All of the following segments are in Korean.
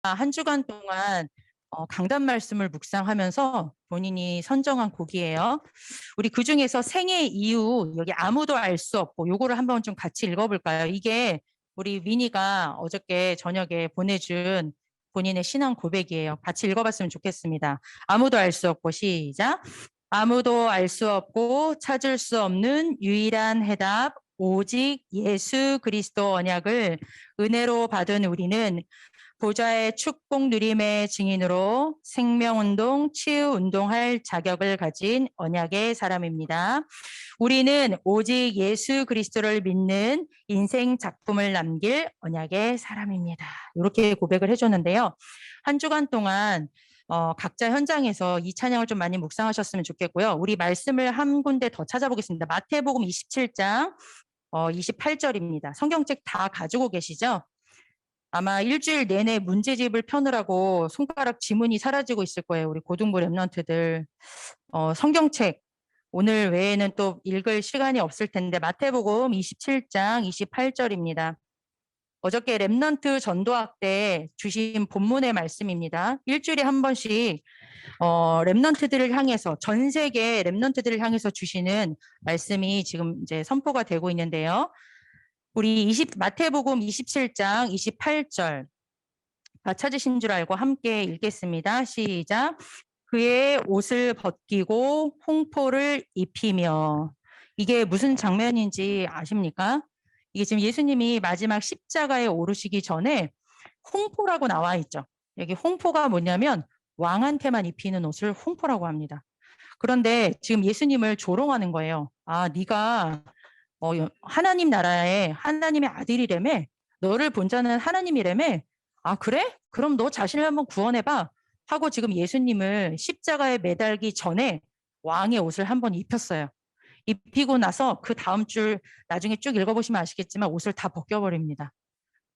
한 주간 동안 강단 말씀을 묵상하면서 본인이 선정한 곡이에요. 우리 그중에서 생애 이유 여기 아무도 알 수 없고 요거를 한번 좀 같이 읽어볼까요? 이게 우리 미니가 어저께 저녁에 보내준 본인의 신앙 고백이에요. 같이 읽어봤으면 좋겠습니다. 아무도 알 수 없고 시작. 아무도 알 수 없고 찾을 수 없는 유일한 해답 오직 예수 그리스도 언약을 은혜로 받은 우리는 보좌의 축복 누림의 증인으로 생명운동, 치유운동할 자격을 가진 언약의 사람입니다. 우리는 오직 예수 그리스도를 믿는 인생 작품을 남길 언약의 사람입니다. 이렇게 고백을 해줬는데요. 한 주간 동안 각자 현장에서 이 찬양을 좀 많이 묵상하셨으면 좋겠고요. 우리 말씀을 한 군데 더 찾아보겠습니다. 마태복음 27장 28절입니다. 성경책 다 가지고 계시죠? 아마 일주일 내내 문제집을 펴느라고 손가락 지문이 사라지고 있을 거예요. 우리 고등부 랩런트들. 성경책 오늘 외에는 또 읽을 시간이 없을 텐데 마태복음 27장 28절입니다. 어저께 랩런트 전도학 때 주신 본문의 말씀입니다. 일주일에 한 번씩 랩런트들을 향해서 전 세계 랩런트들을 향해서 주시는 말씀이 지금 이제 선포가 되고 있는데요. 우리 마태복음 27장 28절 다 찾으신 줄 알고 함께 읽겠습니다. 시작. 그의 옷을 벗기고 홍포를 입히며. 이게 무슨 장면인지 아십니까? 이게 지금 예수님이 마지막 십자가에 오르시기 전에 홍포라고 나와 있죠. 여기 홍포가 뭐냐면 왕한테만 입히는 옷을 홍포라고 합니다. 그런데 지금 예수님을 조롱하는 거예요. 아, 네가 하나님 나라의 하나님의 아들이라며 너를 본 자는 하나님이라며 아 그래? 그럼 너 자신을 한번 구원해봐 하고 지금 예수님을 십자가에 매달기 전에 왕의 옷을 한번 입혔어요. 입히고 나서 그 다음 줄 나중에 쭉 읽어보시면 아시겠지만 옷을 다 벗겨버립니다.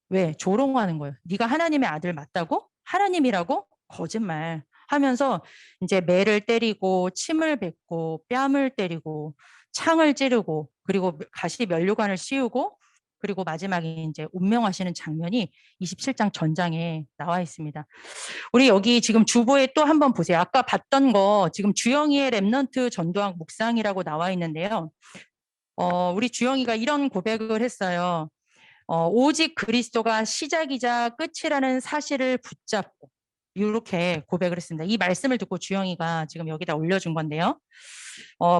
왜? 조롱하는 거예요. 네가 하나님의 아들 맞다고? 하나님이라고? 거짓말 하면서 이제 매를 때리고 침을 뱉고 뺨을 때리고 창을 찌르고 그리고 가시 면류관을 씌우고 그리고 마지막에 이제 운명하시는 장면이 27장 전장에 나와 있습니다. 우리 여기 지금 주보에 또 한번 보세요. 아까 봤던 거 지금 주영이의 랩넌트 전도학 묵상이라고 나와 있는데요. 우리 주영이가 이런 고백을 했어요. 오직 그리스도가 시작이자 끝이라는 사실을 붙잡고 이렇게 고백을 했습니다. 이 말씀을 듣고 주영이가 지금 여기다 올려준 건데요.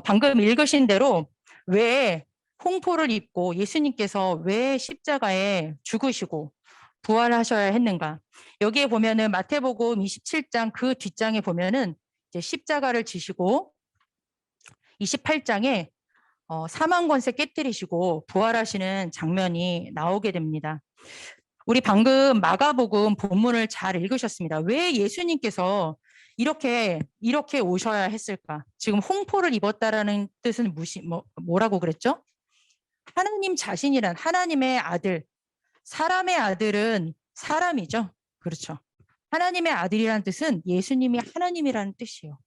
방금 읽으신 대로 왜 홍포를 입고 예수님께서 왜 십자가에 죽으시고 부활하셔야 했는가? 여기에 보면은 마태복음 27장 그 뒷장에 보면은 이제 십자가를 지시고 28장에 사망 권세 깨뜨리시고 부활하시는 장면이 나오게 됩니다. 우리 방금 마가복음 본문을 잘 읽으셨습니다. 왜 예수님께서 이렇게 오셔야 했을까? 지금 홍포를 입었다라는 뜻은 뭐라고 그랬죠? 하나님 자신이란 하나님의 아들, 사람의 아들은 사람이죠. 그렇죠. 하나님의 아들이라는 뜻은 예수님이 하나님이라는 뜻이에요.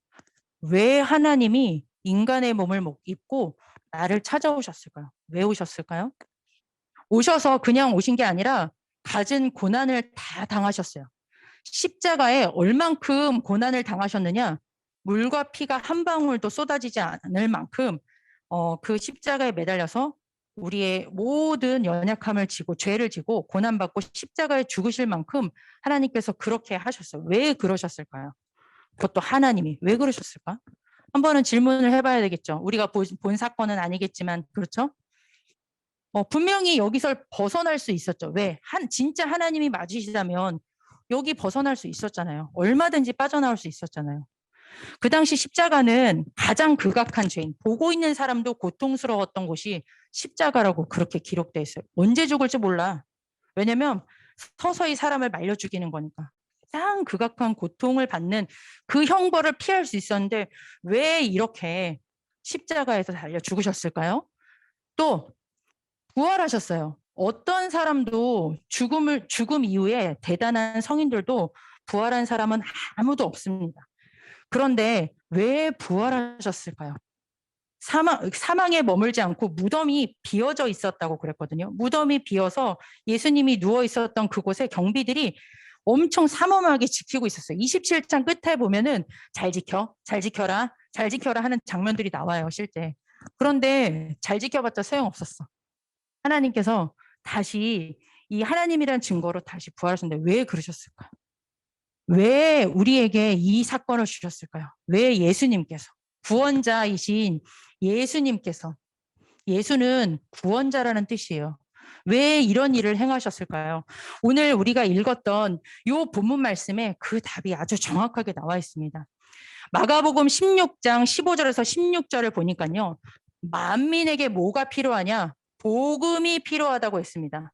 왜 하나님이 인간의 몸을 입고 나를 찾아오셨을까요? 왜 오셨을까요? 오셔서 그냥 오신 게 아니라 갖은 고난을 다 당하셨어요. 십자가에 얼만큼 고난을 당하셨느냐? 물과 피가 한 방울도 쏟아지지 않을 만큼 그 십자가에 매달려서 우리의 모든 연약함을 지고 죄를 지고 고난받고 십자가에 죽으실 만큼 하나님께서 그렇게 하셨어요. 왜 그러셨을까요? 그것도 하나님이 왜 그러셨을까? 한 번은 질문을 해봐야 되겠죠. 우리가 본 사건은 아니겠지만 그렇죠? 분명히 여기서 벗어날 수 있었죠. 왜? 진짜 하나님이 맞으시다면 여기 벗어날 수 있었잖아요. 얼마든지 빠져나올 수 있었잖아요. 그 당시 십자가는 가장 극악한 죄인, 보고 있는 사람도 고통스러웠던 곳이 십자가라고 그렇게 기록돼 있어요. 언제 죽을지 몰라. 왜냐면 서서히 사람을 말려 죽이는 거니까. 가장 극악한 고통을 받는 그 형벌을 피할 수 있었는데 왜 이렇게 십자가에서 달려 죽으셨을까요? 또 부활하셨어요. 어떤 사람도 죽음 이후에 대단한 성인들도 부활한 사람은 아무도 없습니다. 그런데 왜 부활하셨을까요? 사망에 머물지 않고 무덤이 비어져 있었다고 그랬거든요. 무덤이 비어서 예수님이 누워 있었던 그곳에 경비들이 엄청 삼엄하게 지키고 있었어요. 27장 끝에 보면은 잘 지켜, 잘 지켜라, 잘 지켜라 하는 장면들이 나와요, 실제. 그런데 잘 지켜봤자 소용없었어. 하나님께서 다시 이 하나님이란 증거로 다시 부활하셨는데 왜 그러셨을까요? 왜 우리에게 이 사건을 주셨을까요? 왜 예수님께서, 구원자이신 예수님께서, 예수는 구원자라는 뜻이에요. 왜 이런 일을 행하셨을까요? 오늘 우리가 읽었던 이 본문 말씀에 그 답이 아주 정확하게 나와 있습니다. 마가복음 16장 15절에서 16절을 보니까요. 만민에게 뭐가 필요하냐? 복음이 필요하다고 했습니다.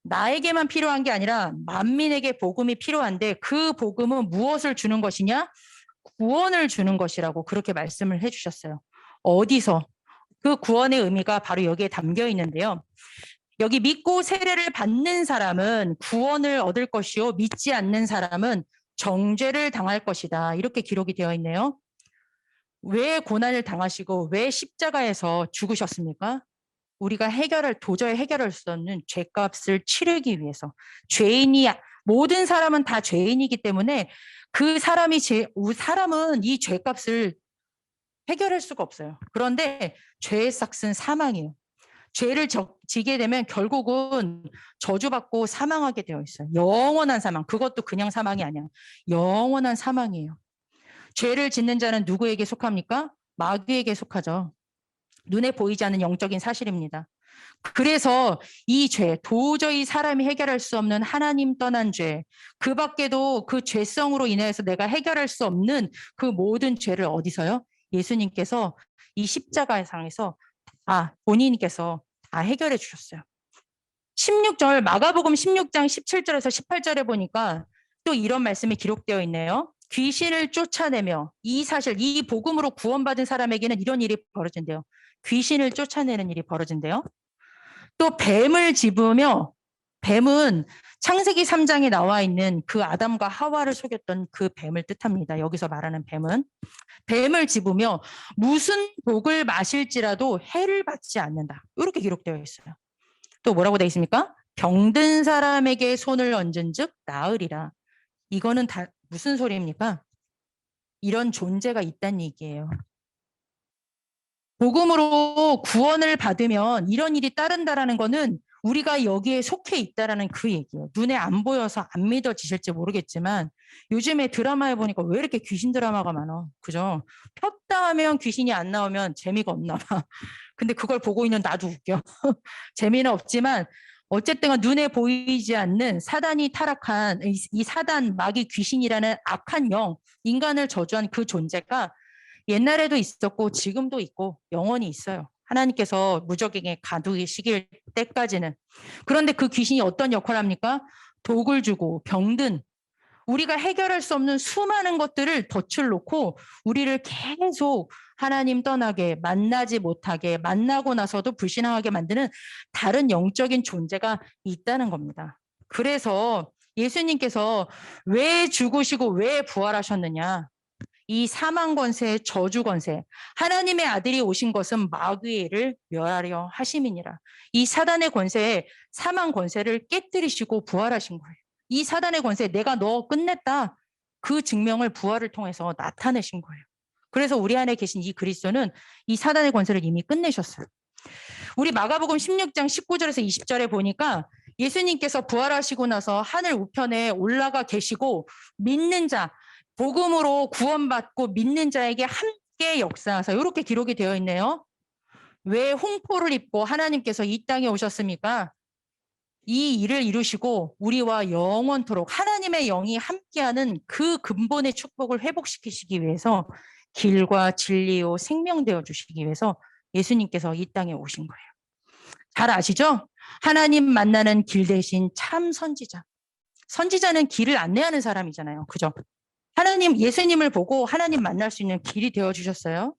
나에게만 필요한 게 아니라 만민에게 복음이 필요한데 그 복음은 무엇을 주는 것이냐? 구원을 주는 것이라고 그렇게 말씀을 해주셨어요. 어디서? 그 구원의 의미가 바로 여기에 담겨 있는데요. 여기 믿고 세례를 받는 사람은 구원을 얻을 것이요. 믿지 않는 사람은 정죄를 당할 것이다. 이렇게 기록이 되어 있네요. 왜 고난을 당하시고 왜 십자가에서 죽으셨습니까? 우리가 도저히 해결할 수 없는 죄값을 치르기 위해서. 모든 사람은 다 죄인이기 때문에 사람은 이 죄값을 해결할 수가 없어요. 그런데 죄의 삭은 사망이에요. 죄를 지게 되면 결국은 저주받고 사망하게 되어 있어요. 영원한 사망. 그것도 그냥 사망이 아니야. 영원한 사망이에요. 죄를 짓는 자는 누구에게 속합니까? 마귀에게 속하죠. 눈에 보이지 않는 영적인 사실입니다. 그래서 이 죄, 도저히 사람이 해결할 수 없는 하나님 떠난 죄, 그 밖에도 그 죄성으로 인해서 내가 해결할 수 없는 그 모든 죄를 어디서요? 예수님께서 이 십자가상에서 본인께서 다 해결해 주셨어요. 16절, 마가복음 16장 17절에서 18절에 보니까 또 이런 말씀이 기록되어 있네요. 귀신을 쫓아내며 이 복음으로 구원받은 사람에게는 이런 일이 벌어진대요. 귀신을 쫓아내는 일이 벌어진대요. 또 뱀을 집으며, 뱀은 창세기 3장에 나와 있는 그 아담과 하와를 속였던 그 뱀을 뜻합니다. 여기서 말하는 뱀을 집으며 무슨 독을 마실지라도 해를 받지 않는다. 이렇게 기록되어 있어요. 또 뭐라고 되어 있습니까? 병든 사람에게 손을 얹은 즉 나으리라. 이거는 다 무슨 소리입니까? 이런 존재가 있다는 얘기예요. 복음으로 구원을 받으면 이런 일이 따른다라는 거는 우리가 여기에 속해 있다라는 그 얘기예요. 눈에 안 보여서 안 믿어지실지 모르겠지만 요즘에 드라마에 보니까 왜 이렇게 귀신 드라마가 많아? 그죠? 폈다 하면 귀신이 안 나오면 재미가 없나 봐. 근데 그걸 보고 있는 나도 웃겨. 재미는 없지만 어쨌든 눈에 보이지 않는 사단이 타락한 이 사단, 마귀, 귀신이라는 악한 영, 인간을 저주한 그 존재가 옛날에도 있었고 지금도 있고 영원히 있어요. 하나님께서 무적에게 가두시길 때까지는. 그런데 그 귀신이 어떤 역할을 합니까? 독을 주고 병든 우리가 해결할 수 없는 수많은 것들을 덫을 놓고 우리를 계속 하나님 떠나게, 만나지 못하게, 만나고 나서도 불신앙하게 만드는 다른 영적인 존재가 있다는 겁니다. 그래서 예수님께서 왜 죽으시고 왜 부활하셨느냐? 이 사망 권세, 저주 권세, 하나님의 아들이 오신 것은 마귀를 멸하려 하심이니라. 이 사단의 권세에 사망 권세를 깨뜨리시고 부활하신 거예요. 이 사단의 권세, 내가 너 끝냈다. 그 증명을 부활을 통해서 나타내신 거예요. 그래서 우리 안에 계신 이 그리스도는 이 사단의 권세를 이미 끝내셨어요. 우리 마가복음 16장 19절에서 20절에 보니까 예수님께서 부활하시고 나서 하늘 우편에 올라가 계시고 믿는 자, 복음으로 구원받고 믿는 자에게 함께 역사하사 이렇게 기록이 되어 있네요. 왜 홍포를 입고 하나님께서 이 땅에 오셨습니까? 이 일을 이루시고 우리와 영원토록 하나님의 영이 함께하는 그 근본의 축복을 회복시키시기 위해서 길과 진리요 생명 되어 주시기 위해서 예수님께서 이 땅에 오신 거예요. 잘 아시죠? 하나님 만나는 길 대신 참 선지자. 선지자는 길을 안내하는 사람이잖아요. 그죠? 예수님을 보고 하나님 만날 수 있는 길이 되어 주셨어요.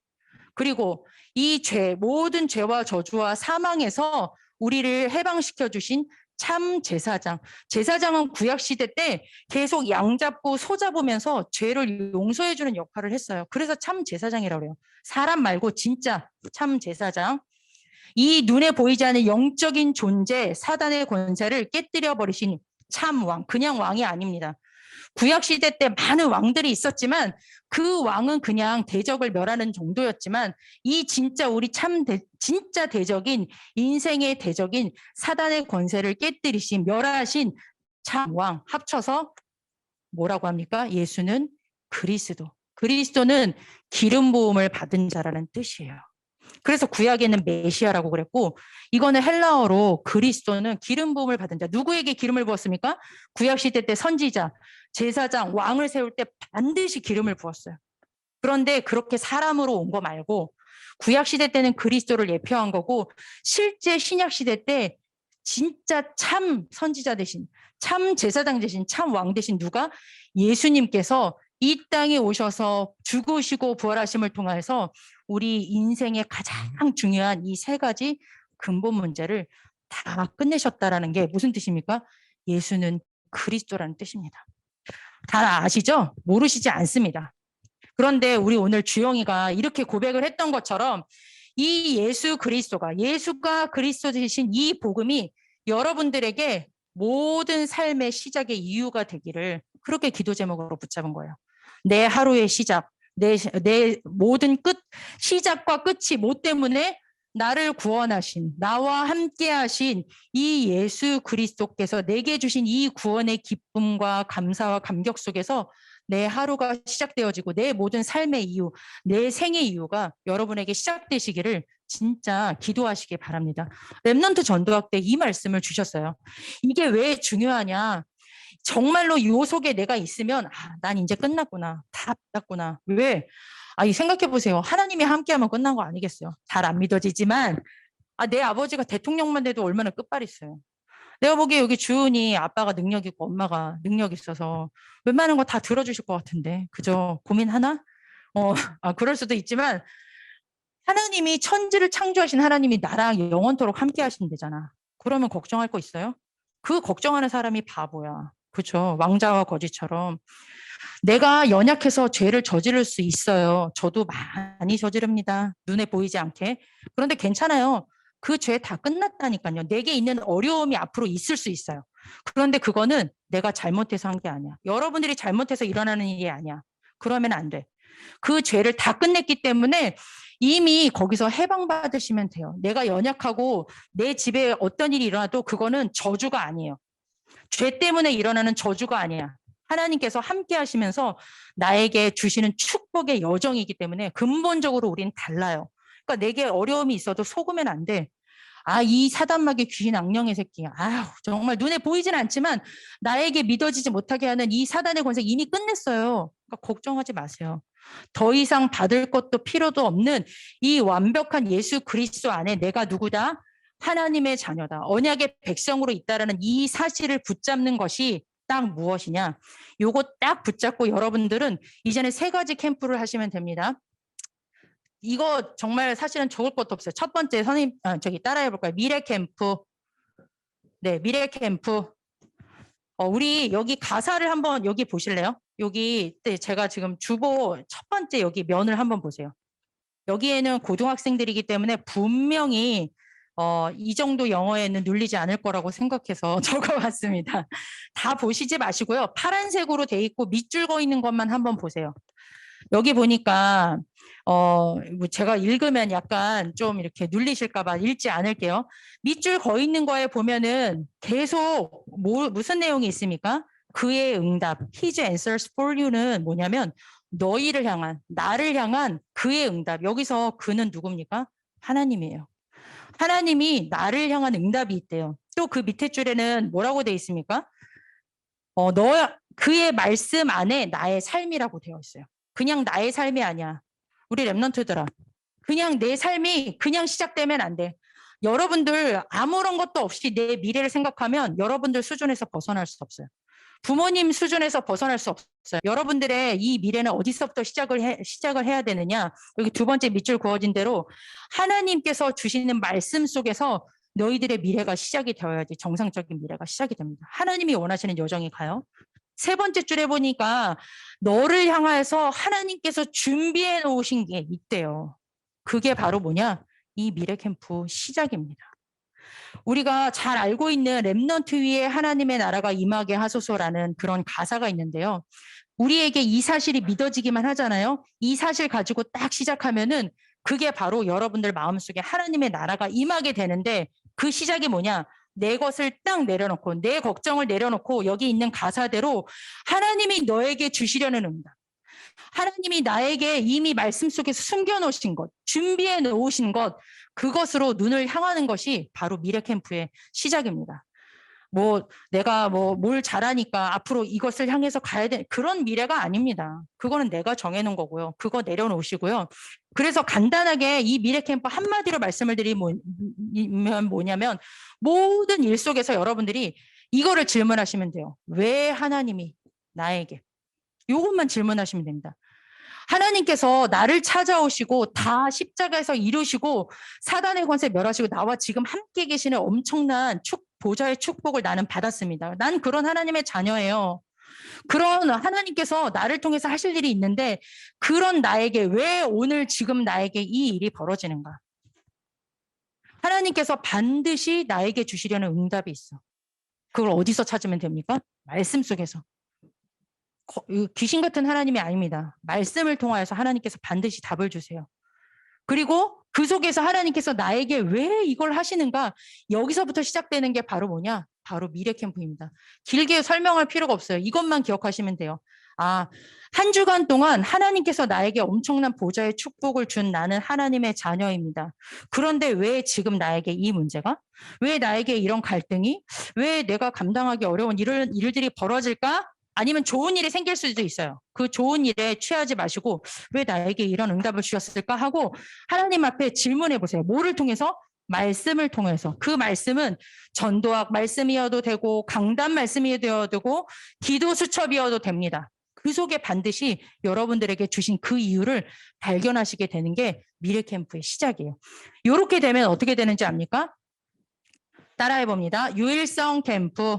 그리고 이 모든 죄와 저주와 사망에서 우리를 해방시켜 주신 참 제사장. 제사장은 구약시대 때 계속 양 잡고 소 잡으면서 죄를 용서해 주는 역할을 했어요. 그래서 참 제사장이라고 그래요. 사람 말고 진짜 참 제사장. 이 눈에 보이지 않는 영적인 존재, 사단의 권세를 깨뜨려 버리신 참 왕, 그냥 왕이 아닙니다. 구약 시대 때 많은 왕들이 있었지만 그 왕은 그냥 대적을 멸하는 정도였지만 이 진짜 우리 진짜 대적인 인생의 대적인 사단의 권세를 깨뜨리신 멸하신 참 왕 합쳐서 뭐라고 합니까? 예수는 그리스도. 그리스도는 기름 부음을 받은 자라는 뜻이에요. 그래서 구약에는 메시아라고 그랬고 이거는 헬라어로 그리스도는 기름 부음을 받은 자. 누구에게 기름을 부었습니까? 구약 시대 때 선지자, 제사장, 왕을 세울 때 반드시 기름을 부었어요. 그런데 그렇게 사람으로 온 거 말고 구약 시대 때는 그리스도를 예표한 거고 실제 신약 시대 때 진짜 참 선지자 대신 참 제사장 대신 참 왕 대신 누가? 예수님께서 이 땅에 오셔서 죽으시고 부활하심을 통해서 우리 인생의 가장 중요한 이 세 가지 근본 문제를 다 끝내셨다라는 게 무슨 뜻입니까? 예수는 그리스도라는 뜻입니다. 다 아시죠? 모르시지 않습니다. 그런데 우리 오늘 주영이가 이렇게 고백을 했던 것처럼 이 예수가 그리스도 되신 이 복음이 여러분들에게 모든 삶의 시작의 이유가 되기를 그렇게 기도 제목으로 붙잡은 거예요. 내 하루의 시작, 내 모든 시작과 끝이 뭐 때문에 나를 구원하신, 나와 함께 하신 이 예수 그리스도께서 내게 주신 이 구원의 기쁨과 감사와 감격 속에서 내 하루가 시작되어지고 내 모든 삶의 이유, 내 생의 이유가 여러분에게 시작되시기를 진짜 기도하시기 바랍니다. 렘넌트 전도학 때 이 말씀을 주셨어요. 이게 왜 중요하냐? 정말로 요 속에 내가 있으면 난 이제 끝났구나. 다 끝났구나. 왜? 생각해 보세요. 하나님이 함께하면 끝난 거 아니겠어요? 잘 안 믿어지지만 내 아버지가 대통령만 돼도 얼마나 끝발있어요. 내가 보기에 여기 주은이 아빠가 능력 있고 엄마가 능력 있어서 웬만한 거 다 들어주실 것 같은데 그죠? 고민하나? 그럴 수도 있지만 하나님이 천지를 창조하신 하나님이 나랑 영원토록 함께 하신대잖아. 그러면 걱정할 거 있어요? 그 걱정하는 사람이 바보야. 그렇죠? 왕자와 거지처럼 내가 연약해서 죄를 저지를 수 있어요. 저도 많이 저지릅니다. 눈에 보이지 않게. 그런데 괜찮아요. 그 죄 다 끝났다니까요. 내게 있는 어려움이 앞으로 있을 수 있어요. 그런데 그거는 내가 잘못해서 한 게 아니야. 여러분들이 잘못해서 일어나는 일이 아니야. 그러면 안 돼. 그 죄를 다 끝냈기 때문에 이미 거기서 해방받으시면 돼요. 내가 연약하고 내 집에 어떤 일이 일어나도 그거는 저주가 아니에요. 죄 때문에 일어나는 저주가 아니야. 하나님께서 함께 하시면서 나에게 주시는 축복의 여정이기 때문에 근본적으로 우리는 달라요. 그러니까 내게 어려움이 있어도 속으면 안 돼. 이 사단마귀 귀신 악령의 새끼. 정말 눈에 보이진 않지만 나에게 믿어지지 못하게 하는 이 사단의 권세 이미 끝냈어요. 그러니까 걱정하지 마세요. 더 이상 받을 것도 필요도 없는 이 완벽한 예수 그리스도 안에 내가 누구다? 하나님의 자녀다. 언약의 백성으로 있다라는 이 사실을 붙잡는 것이 딱 무엇이냐? 요거 딱 붙잡고 여러분들은 이제는 세 가지 캠프를 하시면 됩니다. 이거 정말 사실은 적을 것도 없어요. 첫 번째 선생님 따라해 볼까요? 미래 캠프. 네, 미래 캠프. 우리 여기 가사를 한번 여기 보실래요? 여기 제가 지금 주보 첫 번째 여기 면을 한번 보세요. 여기에는 고등학생들이기 때문에 분명히 이 정도 영어에는 눌리지 않을 거라고 생각해서 적어봤습니다. 다 보시지 마시고요. 파란색으로 돼 있고 밑줄 거 있는 것만 한번 보세요. 여기 보니까 제가 읽으면 약간 좀 이렇게 눌리실까 봐 읽지 않을게요. 밑줄 거 있는 거에 보면은 계속 무슨 내용이 있습니까? 그의 응답, his answers for you는 뭐냐면 너희를 향한, 나를 향한 그의 응답. 여기서 그는 누굽니까? 하나님이에요. 하나님이 나를 향한 응답이 있대요. 또 그 밑에 줄에는 뭐라고 돼 있습니까? 그의 말씀 안에 나의 삶이라고 되어 있어요. 그냥 나의 삶이 아니야. 우리 랩런트들아. 그냥 내 삶이 그냥 시작되면 안 돼. 여러분들 아무런 것도 없이 내 미래를 생각하면 여러분들 수준에서 벗어날 수 없어요. 부모님 수준에서 벗어날 수 없어요. 여러분들의 이 미래는 어디서부터 시작을 해야 되느냐. 여기 두 번째 밑줄 그어진 대로 하나님께서 주시는 말씀 속에서 너희들의 미래가 시작이 되어야지 정상적인 미래가 시작이 됩니다. 하나님이 원하시는 여정이 가요. 세 번째 줄에 보니까 너를 향해서 하나님께서 준비해 놓으신 게 있대요. 그게 바로 뭐냐? 이 미래 캠프 시작입니다. 우리가 잘 알고 있는 렘넌트 위에 하나님의 나라가 임하게 하소서라는 그런 가사가 있는데요. 우리에게 이 사실이 믿어지기만 하잖아요. 이 사실 가지고 딱 시작하면은 그게 바로 여러분들 마음속에 하나님의 나라가 임하게 되는데 그 시작이 뭐냐? 내 것을 딱 내려놓고 내 걱정을 내려놓고 여기 있는 가사대로 하나님이 너에게 주시려는 응답. 하나님이 나에게 이미 말씀 속에서 숨겨놓으신 것, 준비해 놓으신 것, 그것으로 눈을 향하는 것이 바로 미래캠프의 시작입니다. 내가 뭘 잘하니까 앞으로 이것을 향해서 가야 돼. 그런 미래가 아닙니다. 그거는 내가 정해놓은 거고요. 그거 내려놓으시고요. 그래서 간단하게 이 미래캠프 한마디로 말씀을 드리면 뭐냐면 모든 일 속에서 여러분들이 이거를 질문하시면 돼요. 왜 하나님이 나에게? 이것만 질문하시면 됩니다. 하나님께서 나를 찾아오시고 다 십자가에서 이루시고 사단의 권세 멸하시고 나와 지금 함께 계시는 엄청난 보좌의 축복을 나는 받았습니다. 난 그런 하나님의 자녀예요. 그런 하나님께서 나를 통해서 하실 일이 있는데 그런 나에게 왜 오늘 지금 나에게 이 일이 벌어지는가? 하나님께서 반드시 나에게 주시려는 응답이 있어. 그걸 어디서 찾으면 됩니까? 말씀 속에서. 귀신 같은 하나님이 아닙니다. 말씀을 통하여서 하나님께서 반드시 답을 주세요. 그리고 그 속에서 하나님께서 나에게 왜 이걸 하시는가? 여기서부터 시작되는 게 바로 뭐냐? 바로 미래캠프입니다. 길게 설명할 필요가 없어요. 이것만 기억하시면 돼요. 한 주간 동안 하나님께서 나에게 엄청난 보좌의 축복을 준 나는 하나님의 자녀입니다. 그런데 왜 지금 나에게 이 문제가? 왜 나에게 이런 갈등이? 왜 내가 감당하기 어려운 이런 일들이 벌어질까? 아니면 좋은 일이 생길 수도 있어요. 그 좋은 일에 취하지 마시고 왜 나에게 이런 응답을 주셨을까 하고 하나님 앞에 질문해 보세요. 뭐를 통해서? 말씀을 통해서. 그 말씀은 전도학 말씀이어도 되고 강단 말씀이어도 되고 기도 수첩이어도 됩니다. 그 속에 반드시 여러분들에게 주신 그 이유를 발견하시게 되는 게 미래캠프의 시작이에요. 이렇게 되면 어떻게 되는지 압니까? 따라해 봅니다. 유일성 캠프.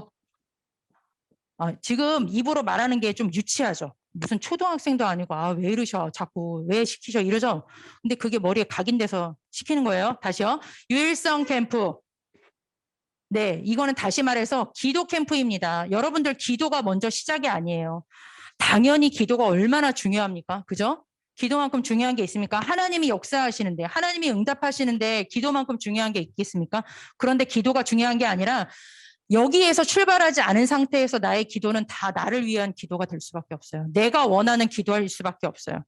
지금 입으로 말하는 게 좀 유치하죠. 무슨 초등학생도 아니고 왜 이러셔 자꾸 왜 시키셔 이러죠. 근데 그게 머리에 각인돼서 시키는 거예요. 다시요. 유일성 캠프. 네, 이거는 다시 말해서 기도 캠프입니다. 여러분들 기도가 먼저 시작이 아니에요. 당연히 기도가 얼마나 중요합니까? 그죠? 기도만큼 중요한 게 있습니까? 하나님이 역사하시는데, 하나님이 응답하시는데 기도만큼 중요한 게 있겠습니까? 그런데 기도가 중요한 게 아니라 여기에서 출발하지 않은 상태에서 나의 기도는 다 나를 위한 기도가 될 수밖에 없어요. 내가 원하는 기도할 수밖에 없어요.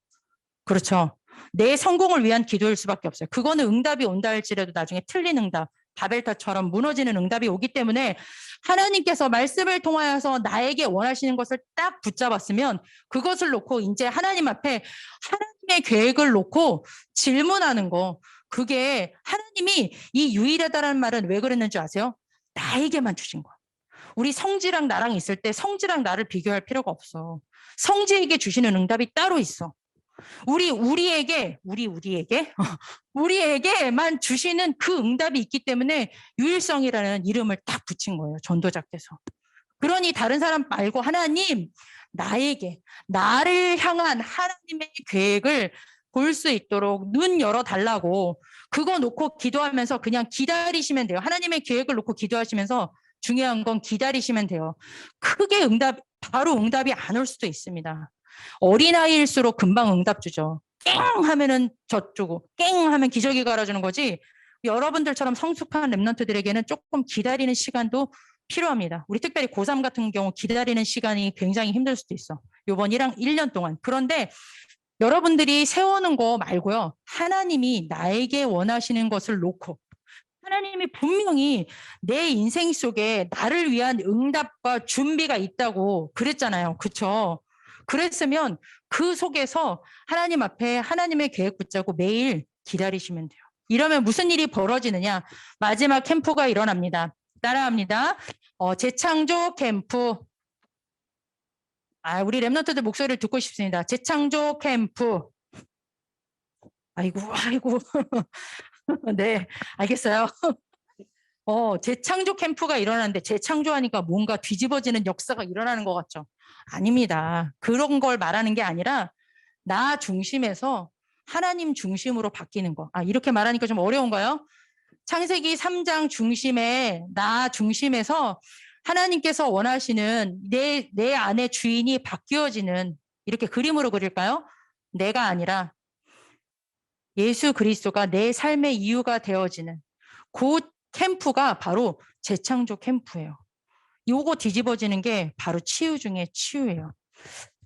그렇죠. 내 성공을 위한 기도일 수밖에 없어요. 그거는 응답이 온다 할지라도 나중에 틀린 응답, 바벨탑처럼 무너지는 응답이 오기 때문에 하나님께서 말씀을 통하여서 나에게 원하시는 것을 딱 붙잡았으면 그것을 놓고 이제 하나님 앞에 하나님의 계획을 놓고 질문하는 거, 그게 하나님이 이 유일하다라는 말은 왜 그랬는지 아세요? 나에게만 주신 거야. 우리 성지랑 나랑 있을 때 성지랑 나를 비교할 필요가 없어. 성지에게 주시는 응답이 따로 있어. 우리에게만 주시는 그 응답이 있기 때문에 유일성이라는 이름을 딱 붙인 거예요. 전도자께서. 그러니 다른 사람 말고 하나님, 나를 향한 하나님의 계획을 볼 수 있도록 눈 열어달라고 그거 놓고 기도하면서 그냥 기다리시면 돼요. 하나님의 계획을 놓고 기도하시면서 중요한 건 기다리시면 돼요. 크게 바로 응답이 안 올 수도 있습니다. 어린아이일수록 금방 응답 주죠. 깽 하면은 저쪽고 깽 하면 기저귀 갈아주는 거지. 여러분들처럼 성숙한 랩런트들에게는 조금 기다리는 시간도 필요합니다. 우리 특별히 고3 같은 경우 기다리는 시간이 굉장히 힘들 수도 있어. 요번 1년 동안. 그런데 여러분들이 세우는 거 말고요. 하나님이 나에게 원하시는 것을 놓고 하나님이 분명히 내 인생 속에 나를 위한 응답과 준비가 있다고 그랬잖아요. 그렇죠? 그랬으면 그 속에서 하나님 앞에 하나님의 계획 붙잡고 매일 기다리시면 돼요. 이러면 무슨 일이 벌어지느냐? 마지막 캠프가 일어납니다. 따라합니다. 재창조 캠프. 우리 랩런트들 목소리를 듣고 싶습니다. 재창조 캠프. 아이고. 네, 알겠어요. 재창조 캠프가 일어나는데 재창조하니까 뭔가 뒤집어지는 역사가 일어나는 것 같죠? 아닙니다. 그런 걸 말하는 게 아니라 나 중심에서 하나님 중심으로 바뀌는 거. 이렇게 말하니까 좀 어려운가요? 창세기 3장 중심에 나 중심에서 하나님께서 원하시는 내 안에 주인이 바뀌어지는 이렇게 그림으로 그릴까요? 내가 아니라 예수 그리스도가 내 삶의 이유가 되어지는 그 캠프가 바로 재창조 캠프예요. 요거 뒤집어지는 게 바로 치유 중에 치유예요.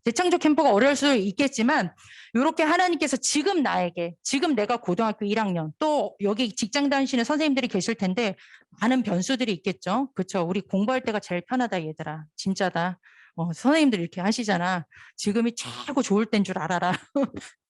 재창조 캠프가 어려울 수 있겠지만 이렇게 하나님께서 지금 나에게 지금 내가 고등학교 1학년 또 여기 직장 다니시는 선생님들이 계실 텐데 많은 변수들이 있겠죠. 그렇죠. 우리 공부할 때가 제일 편하다 얘들아. 진짜다. 선생님들 이렇게 하시잖아. 지금이 최고 좋을 때인 줄 알아라.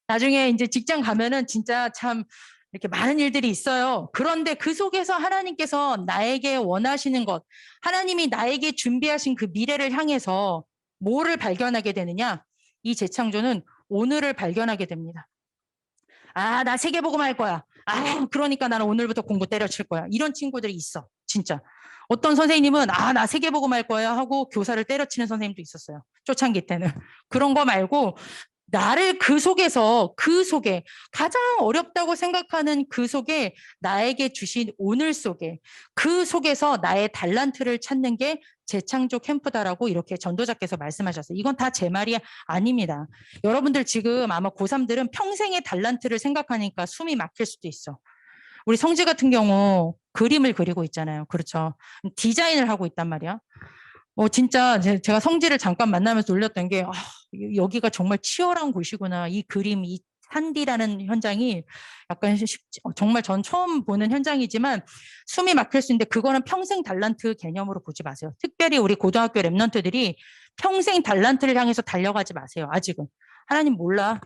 나중에 이제 직장 가면은 진짜 참 이렇게 많은 일들이 있어요. 그런데 그 속에서 하나님께서 나에게 원하시는 것, 하나님이 나에게 준비하신 그 미래를 향해서 뭐를 발견하게 되느냐? 이 재창조는 오늘을 발견하게 됩니다. 아, 나 세계복음 할 거야. 아, 그러니까 나는 오늘부터 공부 때려칠 거야. 이런 친구들이 있어. 진짜. 어떤 선생님은 아, 나 세계복음 할 거야 하고 교사를 때려치는 선생님도 있었어요. 초창기 때는. 그런 거 말고 나를 그 속에 가장 어렵다고 생각하는 그 속에 나에게 주신 오늘 속에 그 속에서 나의 달란트를 찾는 게 재창조 캠프다라고 이렇게 전도자께서 말씀하셨어요. 이건 다 제 말이 아닙니다. 여러분들 지금 아마 고3들은 평생의 달란트를 생각하니까 숨이 막힐 수도 있어. 우리 성지 같은 경우 그림을 그리고 있잖아요. 그렇죠. 디자인을 하고 있단 말이야. 진짜 제가 성지를 잠깐 만나면서 놀렸던 게 여기가 정말 치열한 곳이구나. 이 그림, 이 산디라는 현장이 약간 정말 전 처음 보는 현장이지만 숨이 막힐 수 있는데 그거는 평생 달란트 개념으로 보지 마세요. 특별히 우리 고등학교 랩런트들이 평생 달란트를 향해서 달려가지 마세요. 아직은. 하나님 몰라.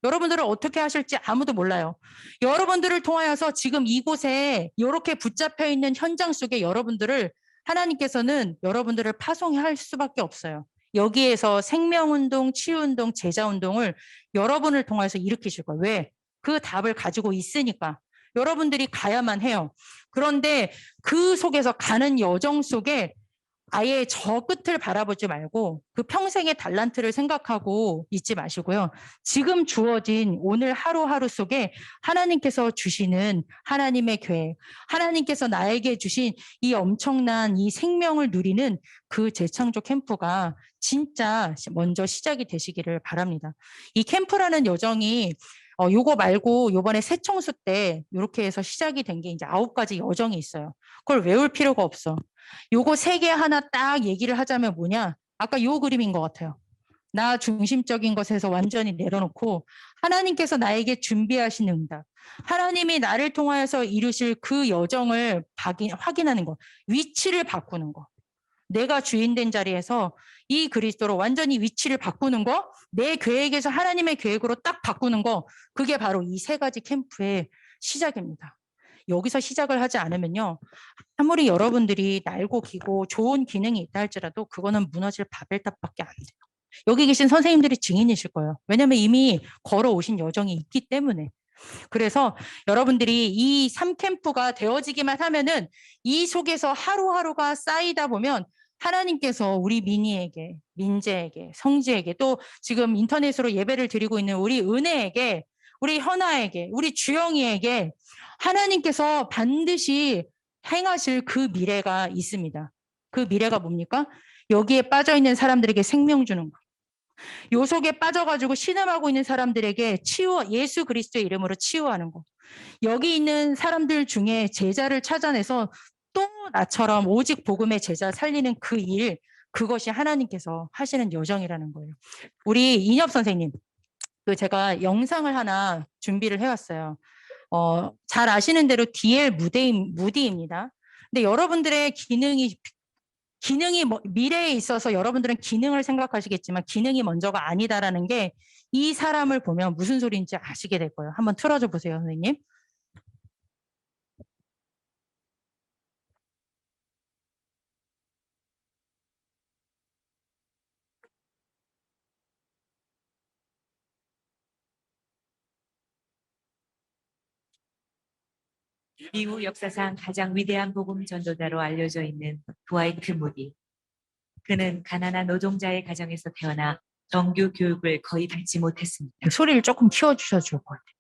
여러분들을 어떻게 하실지 아무도 몰라요. 여러분들을 통하여서 지금 이곳에 이렇게 붙잡혀 있는 현장 속에 여러분들을 하나님께서는 여러분들을 파송할 수밖에 없어요. 여기에서 생명운동, 치유운동, 제자운동을 여러분을 통해서 일으키실 거예요. 왜? 그 답을 가지고 있으니까. 여러분들이 가야만 해요. 그런데 그 속에서 가는 여정 속에 아예 저 끝을 바라보지 말고 그 평생의 달란트를 생각하고 있지 마시고요. 지금 주어진 오늘 하루하루 속에 하나님께서 주시는 하나님의 계획, 하나님께서 나에게 주신 이 엄청난 이 생명을 누리는 그 재창조 캠프가 진짜 먼저 시작이 되시기를 바랍니다. 이 캠프라는 여정이 요거 말고 요번에 새청수 때 이렇게 해서 시작이 된 게 이제 9가지 여정이 있어요. 그걸 외울 필요가 없어. 요거 3개 하나 딱 얘기를 하자면 뭐냐? 아까 요 그림인 것 같아요. 나 중심적인 것에서 완전히 내려놓고 하나님께서 나에게 준비하신 응답, 하나님이 나를 통하여서 이루실 그 여정을 확인하는 것, 위치를 바꾸는 것. 내가 주인된 자리에서 이 그리스도로 완전히 위치를 바꾸는 거, 내 계획에서 하나님의 계획으로 딱 바꾸는 거, 그게 바로 이 3가지 캠프의 시작입니다. 여기서 시작을 하지 않으면요. 아무리 여러분들이 날고 기고 좋은 기능이 있다 할지라도 그거는 무너질 바벨탑밖에 안 돼요. 여기 계신 선생님들이 증인이실 거예요. 왜냐하면 이미 걸어오신 여정이 있기 때문에. 그래서 여러분들이 이 3캠프가 되어지기만 하면은 이 속에서 하루하루가 쌓이다 보면 하나님께서 우리 민희에게, 민재에게, 성지에게 또 지금 인터넷으로 예배를 드리고 있는 우리 은혜에게, 우리 현아에게, 우리 주영이에게 하나님께서 반드시 행하실 그 미래가 있습니다. 그 미래가 뭡니까? 여기에 빠져 있는 사람들에게 생명 주는 거. 요 속에 빠져가지고 신음하고 있는 사람들에게 예수 그리스도의 이름으로 치유하는 거. 여기 있는 사람들 중에 제자를 찾아내서 또 나처럼 오직 복음의 제자 살리는 그 일, 그것이 하나님께서 하시는 여정이라는 거예요. 우리 인엽 선생님, 제가 영상을 하나 준비를 해왔어요. 잘 아시는 대로 DL 무디입니다. 근데 여러분들의 기능이 미래에 있어서 여러분들은 기능을 생각하시겠지만 기능이 먼저가 아니다라는 게 이 사람을 보면 무슨 소리인지 아시게 될 거예요. 한번 틀어줘 보세요, 선생님. 미국 역사상 가장 위대한 복음 전도자로 알려져 있는 드와이트 무디. 그는 가난한 노동자의 가정에서 태어나 정규 교육을 거의 받지 못했습니다. 소리를 조금 키워주셔도 좋을 것 같아요.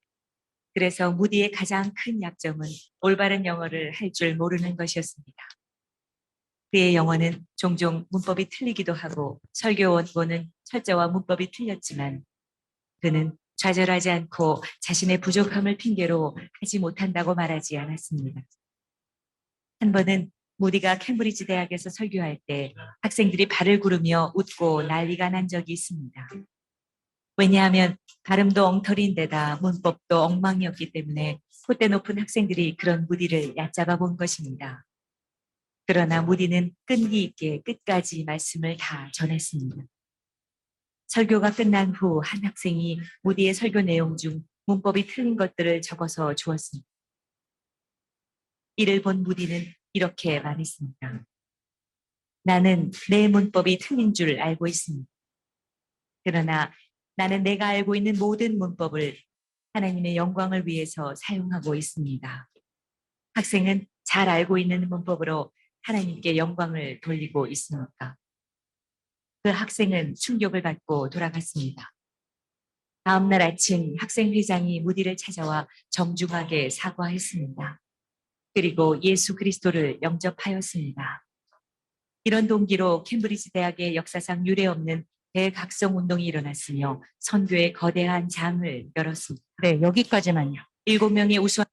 그래서 무디의 가장 큰 약점은 올바른 영어를 할 줄 모르는 것이었습니다. 그의 영어는 종종 문법이 틀리기도 하고 설교 원고는 철자와 문법이 틀렸지만 그는 좌절하지 않고 자신의 부족함을 핑계로 하지 못한다고 말하지 않았습니다. 한 번은 무디가 캠브리지 대학에서 설교할 때 학생들이 발을 구르며 웃고 난리가 난 적이 있습니다. 왜냐하면 발음도 엉터리인데다 문법도 엉망이었기 때문에 콧대 높은 학생들이 그런 무디를 얕잡아 본 것입니다. 그러나 무디는 끈기 있게 끝까지 말씀을 다 전했습니다. 설교가 끝난 후 한 학생이 무디의 설교 내용 중 문법이 틀린 것들을 적어서 주었습니다. 이를 본 무디는 이렇게 말했습니다. 나는 내 문법이 틀린 줄 알고 있습니다. 그러나 나는 내가 알고 있는 모든 문법을 하나님의 영광을 위해서 사용하고 있습니다. 학생은 잘 알고 있는 문법으로 하나님께 영광을 돌리고 있습니까? 그 학생은 충격을 받고 돌아갔습니다. 다음 날 아침 학생회장이 무디를 찾아와 정중하게 사과했습니다. 그리고 예수 그리스도를 영접하였습니다. 이런 동기로 캠브리지 대학의 역사상 유례없는 대각성 운동이 일어났으며 선교의 거대한 장을 열었습니다. 네, 여기까지만요. 7명의 우수한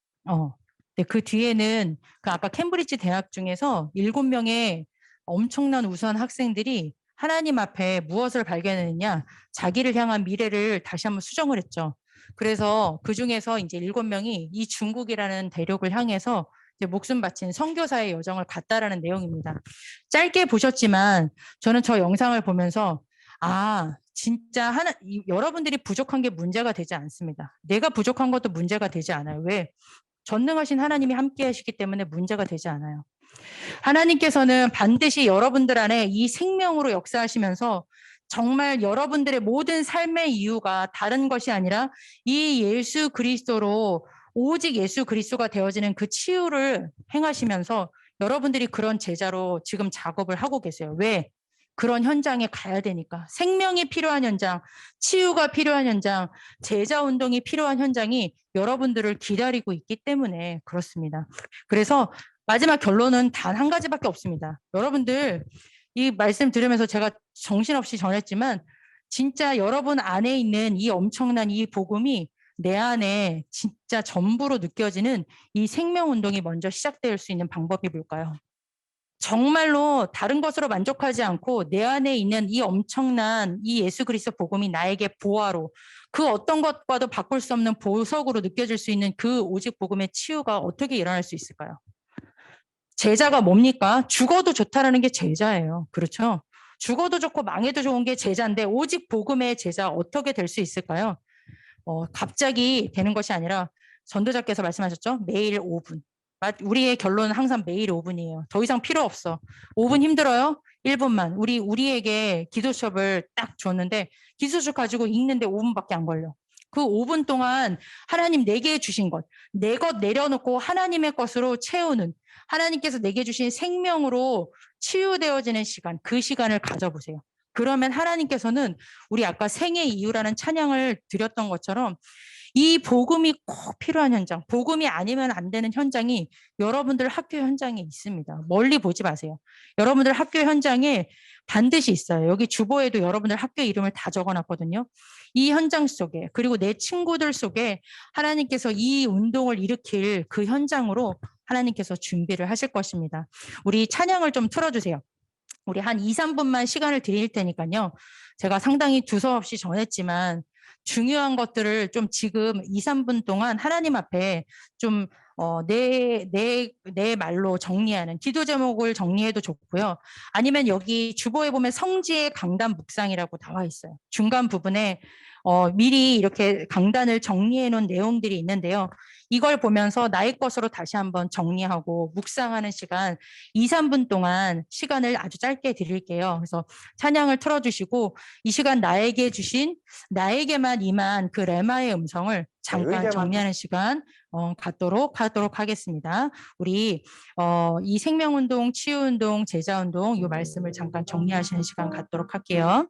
네, 그 뒤에는 그 아까 캠브리지 대학 중에서 7명의 엄청난 우수한 학생들이 하나님 앞에 무엇을 발견했느냐, 자기를 향한 미래를 다시 한번 수정을 했죠. 그래서 그 중에서 이제 7명이 이 중국이라는 대륙을 향해서 이제 목숨 바친 선교사의 여정을 갔다라는 내용입니다. 짧게 보셨지만 저는 저 영상을 보면서 진짜 여러분들이 부족한 게 문제가 되지 않습니다. 내가 부족한 것도 문제가 되지 않아요. 왜? 전능하신 하나님이 함께 하시기 때문에 문제가 되지 않아요. 하나님께서는 반드시 여러분들 안에 이 생명으로 역사하시면서 정말 여러분들의 모든 삶의 이유가 다른 것이 아니라 이 예수 그리스도로 오직 예수 그리스도가 되어지는 그 치유를 행하시면서 여러분들이 그런 제자로 지금 작업을 하고 계세요. 왜? 그런 현장에 가야 되니까. 생명이 필요한 현장, 치유가 필요한 현장, 제자 운동이 필요한 현장이 여러분들을 기다리고 있기 때문에 그렇습니다. 그래서 마지막 결론은 단 한 가지밖에 없습니다. 여러분들 이 말씀 들으면서 제가 정신없이 전했지만 진짜 여러분 안에 있는 이 엄청난 이 복음이 내 안에 진짜 전부로 느껴지는 이 생명운동이 먼저 시작될 수 있는 방법이 뭘까요? 정말로 다른 것으로 만족하지 않고 내 안에 있는 이 엄청난 이 예수 그리스도 복음이 나에게 보화로 그 어떤 것과도 바꿀 수 없는 보석으로 느껴질 수 있는 그 오직 복음의 치유가 어떻게 일어날 수 있을까요? 제자가 뭡니까? 죽어도 좋다라는 게 제자예요. 그렇죠? 죽어도 좋고 망해도 좋은 게 제자인데 오직 복음의 제자 어떻게 될 수 있을까요? 갑자기 되는 것이 아니라 전도자께서 말씀하셨죠? 매일 5분. 우리의 결론은 항상 매일 5분이에요. 더 이상 필요 없어. 5분 힘들어요? 1분만. 우리에게 기도 수업을 딱 줬는데 기도 수업 가지고 읽는데 5분밖에 안 걸려. 그 5분 동안 하나님 내게 주신 것, 내 것 내려놓고 하나님의 것으로 채우는 하나님께서 내게 주신 생명으로 치유되어지는 시간, 그 시간을 가져보세요. 그러면 하나님께서는 우리 아까 생의 이유라는 찬양을 드렸던 것처럼 이 복음이 꼭 필요한 현장, 복음이 아니면 안 되는 현장이 여러분들 학교 현장에 있습니다. 멀리 보지 마세요. 여러분들 학교 현장에 반드시 있어요. 여기 주보에도 여러분들 학교 이름을 다 적어놨거든요. 이 현장 속에 그리고 내 친구들 속에 하나님께서 이 운동을 일으킬 그 현장으로 하나님께서 준비를 하실 것입니다. 우리 찬양을 좀 틀어주세요. 우리 한 2, 3분만 시간을 드릴 테니까요. 제가 상당히 두서없이 전했지만 중요한 것들을 좀 지금 2, 3분 동안 하나님 앞에 좀 내 말로 정리하는 기도 제목을 정리해도 좋고요. 아니면 여기 주보에 보면 성지의 강단 묵상이라고 나와 있어요. 중간 부분에 미리 이렇게 강단을 정리해 놓은 내용들이 있는데요. 이걸 보면서 나의 것으로 다시 한번 정리하고 묵상하는 시간 2, 3분 동안 시간을 아주 짧게 드릴게요. 그래서 찬양을 틀어주시고 이 시간 나에게 주신 나에게만 임한 그 레마의 음성을 잠깐 정리하는 시간 갖도록 하겠습니다. 우리 이 생명운동, 치유운동, 제자운동 이 말씀을 잠깐 정리하시는 시간 갖도록 할게요.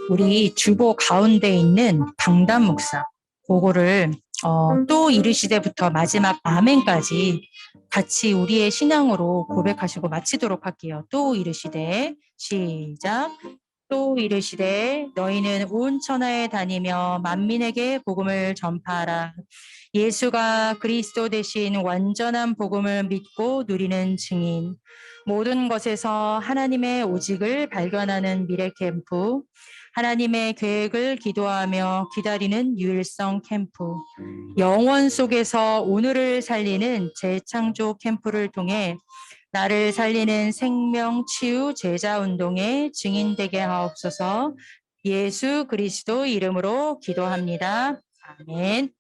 우리 주보 가운데 있는 방담 묵상, 그거를 또 이르시되부터 마지막 아멘까지 같이 우리의 신앙으로 고백하시고 마치도록 할게요. 또 이르시되, 시작. 또 이르시되 너희는 온 천하에 다니며 만민에게 복음을 전파하라. 예수가 그리스도 되신 완전한 복음을 믿고 누리는 증인, 모든 것에서 하나님의 오직을 발견하는 미래 캠프, 하나님의 계획을 기도하며 기다리는 유일성 캠프, 영원 속에서 오늘을 살리는 재창조 캠프를 통해 나를 살리는 생명 치유 제자 운동의 증인되게 하옵소서. 예수 그리스도 이름으로 기도합니다. 아멘.